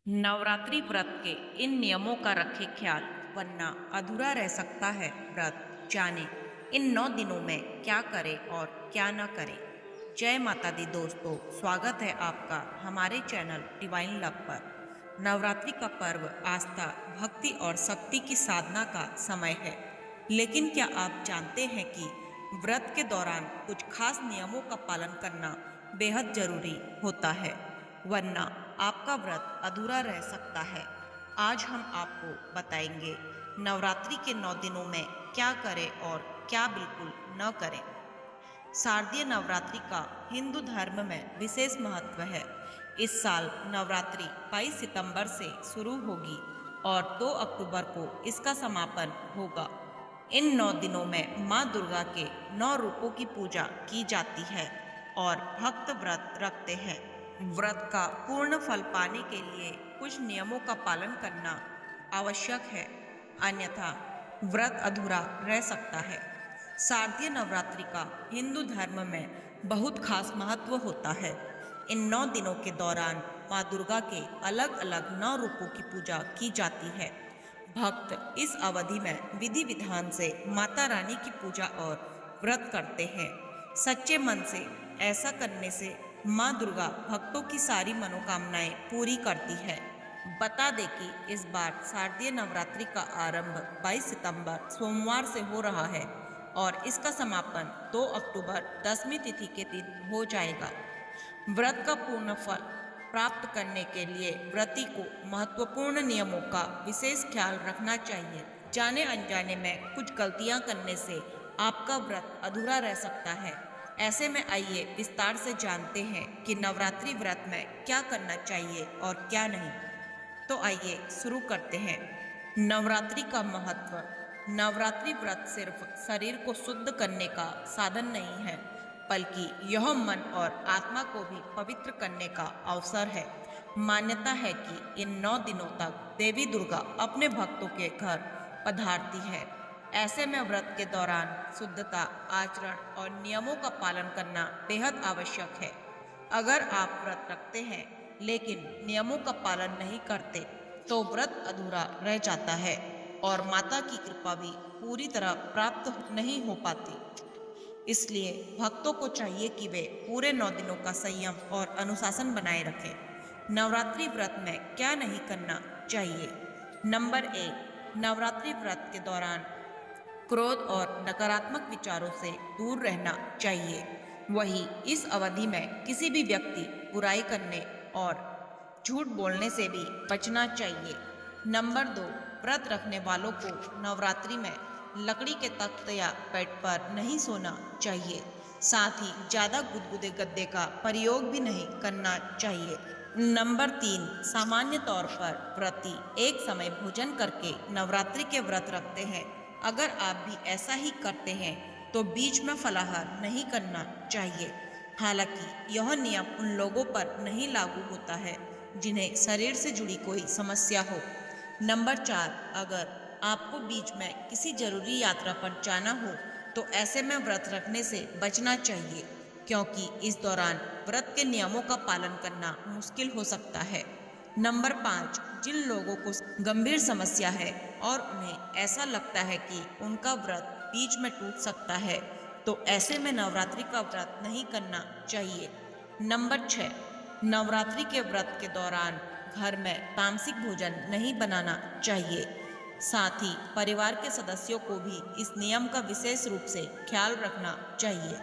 नवरात्रि व्रत के इन नियमों का रखें ख्याल, वरना अधूरा रह सकता है व्रत। जाने इन 9 दिनों में क्या करें और क्या न करें। जय माता दी दोस्तों, स्वागत है आपका हमारे चैनल डिवाइन लव पर। नवरात्रि का पर्व आस्था, भक्ति और शक्ति की साधना का समय है। लेकिन क्या आप जानते हैं कि व्रत के दौरान कुछ खास नियमों का पालन करना बेहद जरूरी होता है, वरना आपका व्रत अधूरा रह सकता है। आज हम आपको बताएंगे नवरात्रि के 9 दिनों में क्या करें और क्या बिल्कुल न करें। शारदीय नवरात्रि का हिंदू धर्म में विशेष महत्व है। इस साल नवरात्रि 22 सितंबर से शुरू होगी और 2 अक्टूबर को इसका समापन होगा। इन 9 दिनों में माँ दुर्गा के 9 रूपों की पूजा की जाती है और भक्त व्रत रखते हैं। व्रत का पूर्ण फल पाने के लिए कुछ नियमों का पालन करना आवश्यक है, अन्यथा व्रत अधूरा रह सकता है। शारदीय नवरात्रि का हिंदू धर्म में बहुत खास महत्व होता है। इन 9 दिनों के दौरान माँ दुर्गा के अलग अलग 9 रूपों की पूजा की जाती है। भक्त इस अवधि में विधि विधान से माता रानी की पूजा और व्रत करते हैं। सच्चे मन से ऐसा करने से माँ दुर्गा भक्तों की सारी मनोकामनाएं पूरी करती है। बता दें कि इस बार शारदीय नवरात्रि का आरंभ 22 सितंबर सोमवार से हो रहा है और इसका समापन 2 अक्टूबर 10वीं तिथि के दिन हो जाएगा। व्रत का पूर्ण फल प्राप्त करने के लिए व्रती को महत्वपूर्ण नियमों का विशेष ख्याल रखना चाहिए। जाने अनजाने में कुछ गलतियां करने से आपका व्रत अधूरा रह सकता है। ऐसे में आइए विस्तार से जानते हैं कि नवरात्रि व्रत में क्या करना चाहिए और क्या नहीं। तो आइए शुरू करते हैं। नवरात्रि का महत्व। नवरात्रि व्रत सिर्फ शरीर को शुद्ध करने का साधन नहीं है, बल्कि यह मन और आत्मा को भी पवित्र करने का अवसर है। मान्यता है कि इन 9 दिनों तक देवी दुर्गा अपने भक्तों के घर पधारती है। ऐसे में व्रत के दौरान शुद्धता, आचरण और नियमों का पालन करना बेहद आवश्यक है। अगर आप व्रत रखते हैं लेकिन नियमों का पालन नहीं करते तो व्रत अधूरा रह जाता है और माता की कृपा भी पूरी तरह प्राप्त नहीं हो पाती। इसलिए भक्तों को चाहिए कि वे पूरे 9 दिनों का संयम और अनुशासन बनाए रखें। नवरात्रि व्रत में क्या नहीं करना चाहिए। नंबर 1, नवरात्रि व्रत के दौरान क्रोध और नकारात्मक विचारों से दूर रहना चाहिए। वहीं इस अवधि में किसी भी व्यक्ति बुराई करने और झूठ बोलने से भी बचना चाहिए। नंबर 2, व्रत रखने वालों को नवरात्रि में लकड़ी के तख्त या बेड पर नहीं सोना चाहिए। साथ ही ज़्यादा गुदगुदे गद्दे का प्रयोग भी नहीं करना चाहिए। नंबर 3, सामान्य तौर पर व्रती एक समय भोजन करके नवरात्रि के व्रत रखते हैं। अगर आप भी ऐसा ही करते हैं तो बीच में फलाहार नहीं करना चाहिए। हालांकि यह नियम उन लोगों पर नहीं लागू होता है जिन्हें शरीर से जुड़ी कोई समस्या हो। नंबर 4, अगर आपको बीच में किसी जरूरी यात्रा पर जाना हो तो ऐसे में व्रत रखने से बचना चाहिए, क्योंकि इस दौरान व्रत के नियमों का पालन करना मुश्किल हो सकता है। नंबर 5, जिन लोगों को गंभीर समस्या है और उन्हें ऐसा लगता है कि उनका व्रत बीच में टूट सकता है, तो ऐसे में नवरात्रि का व्रत नहीं करना चाहिए। नंबर 6, नवरात्रि के व्रत के दौरान घर में तामसिक भोजन नहीं बनाना चाहिए। साथ ही परिवार के सदस्यों को भी इस नियम का विशेष रूप से ख्याल रखना चाहिए।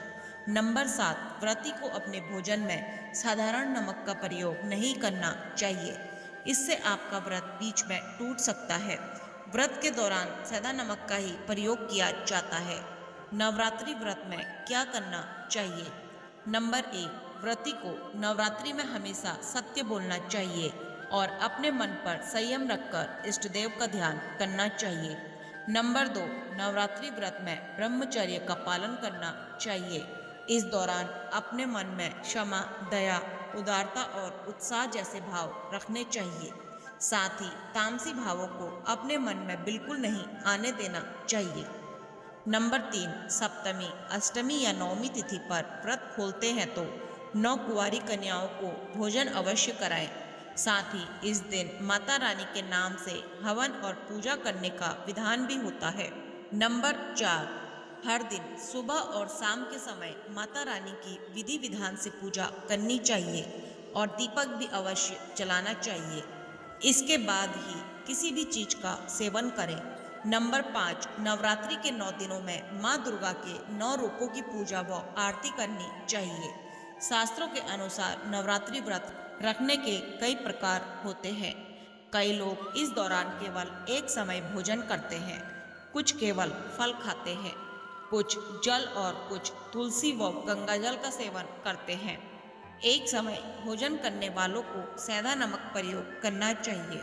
नंबर 7, व्रती को अपने भोजन में साधारण नमक का प्रयोग नहीं करना चाहिए। इससे आपका व्रत बीच में टूट सकता है। व्रत के दौरान सादा नमक का ही प्रयोग किया जाता है। नवरात्रि व्रत में क्या करना चाहिए। नंबर 1, व्रती को नवरात्रि में हमेशा सत्य बोलना चाहिए और अपने मन पर संयम रखकर इष्ट देव का ध्यान करना चाहिए। नंबर 2, नवरात्रि व्रत में ब्रह्मचर्य का पालन करना चाहिए। इस दौरान अपने मन में क्षमा, दया, उदारता और उत्साह जैसे भाव रखने चाहिए। साथ ही तामसी भावों को अपने मन में बिल्कुल नहीं आने देना चाहिए। नंबर 3, सप्तमी, अष्टमी या नवमी तिथि पर व्रत खोलते हैं तो 9 कुंवारी कन्याओं को भोजन अवश्य कराएं। साथ ही इस दिन माता रानी के नाम से हवन और पूजा करने का विधान भी होता है। नंबर 4, हर दिन सुबह और शाम के समय माता रानी की विधि विधान से पूजा करनी चाहिए और दीपक भी अवश्य जलाना चाहिए। इसके बाद ही किसी भी चीज का सेवन करें। नंबर 5, नवरात्रि के 9 दिनों में माँ दुर्गा के 9 रूपों की पूजा व आरती करनी चाहिए। शास्त्रों के अनुसार नवरात्रि व्रत रखने के कई प्रकार होते हैं। कई लोग इस दौरान केवल एक समय भोजन करते हैं, कुछ केवल फल खाते हैं, कुछ जल और कुछ तुलसी व गंगाजल का सेवन करते हैं। एक समय भोजन करने वालों को सेंधा नमक प्रयोग करना चाहिए।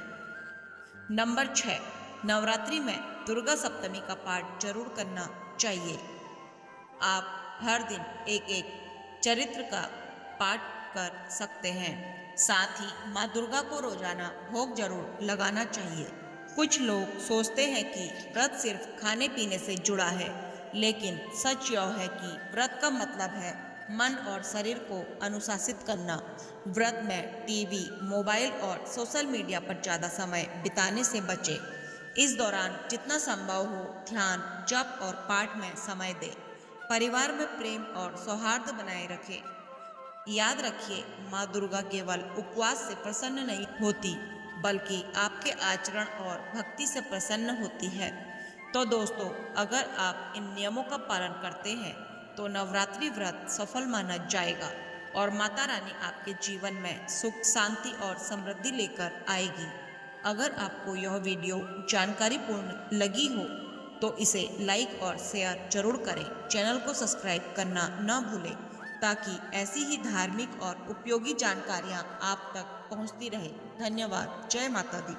नंबर 6, नवरात्रि में दुर्गा सप्तमी का पाठ जरूर करना चाहिए। आप हर दिन एक एक चरित्र का पाठ कर सकते हैं। साथ ही माँ दुर्गा को रोजाना भोग जरूर लगाना चाहिए। कुछ लोग सोचते हैं कि व्रत सिर्फ खाने पीने से जुड़ा है, लेकिन सच यह है कि व्रत का मतलब है मन और शरीर को अनुशासित करना। व्रत में टीवी, मोबाइल और सोशल मीडिया पर ज़्यादा समय बिताने से बचें। इस दौरान जितना संभव हो ध्यान, जप और पाठ में समय दें। परिवार में प्रेम और सौहार्द बनाए रखें। याद रखिए, माँ दुर्गा केवल उपवास से प्रसन्न नहीं होती, बल्कि आपके आचरण और भक्ति से प्रसन्न होती है। तो दोस्तों, अगर आप इन नियमों का पालन करते हैं तो नवरात्रि व्रत सफल माना जाएगा और माता रानी आपके जीवन में सुख, शांति और समृद्धि लेकर आएगी। अगर आपको यह वीडियो जानकारीपूर्ण लगी हो तो इसे लाइक और शेयर जरूर करें। चैनल को सब्सक्राइब करना न भूलें ताकि ऐसी ही धार्मिक और उपयोगी जानकारियाँ आप तक पहुँचती रहे। धन्यवाद। जय माता दी।